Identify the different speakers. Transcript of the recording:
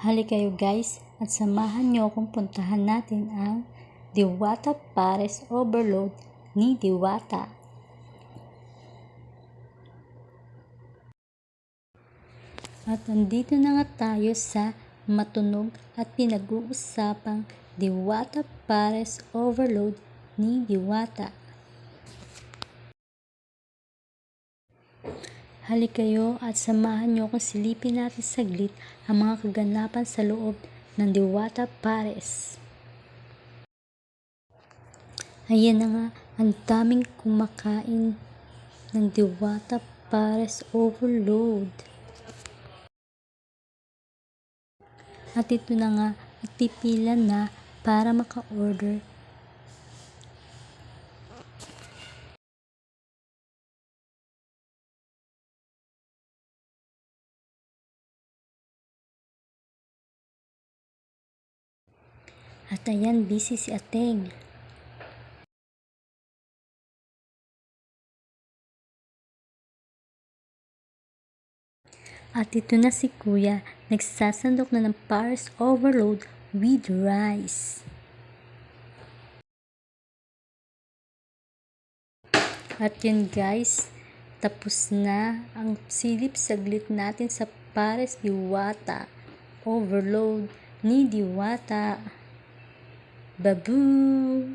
Speaker 1: Halika kayo guys at samahan niyo akong puntahan natin ang Diwata Pares Overload ni Diwata. At andito na nga tayo sa matunog at pinag-uusapang Diwata Pares Overload ni Diwata. Halika kayo at samahan niyo akong silipin natin saglit ang mga kaganapan sa loob ng Diwata Pares. Ayan na nga, ang daming kumakain ng Diwata Pares Overload. At ito na nga, nagpipila na para maka-order. At ayan, busy si Ateng. At ito na si Kuya, nagsasandok na ng Pares Overload with rice. At yun guys, tapos na ang silip saglit natin sa Pares Diwata Overload ni Diwata. Babu!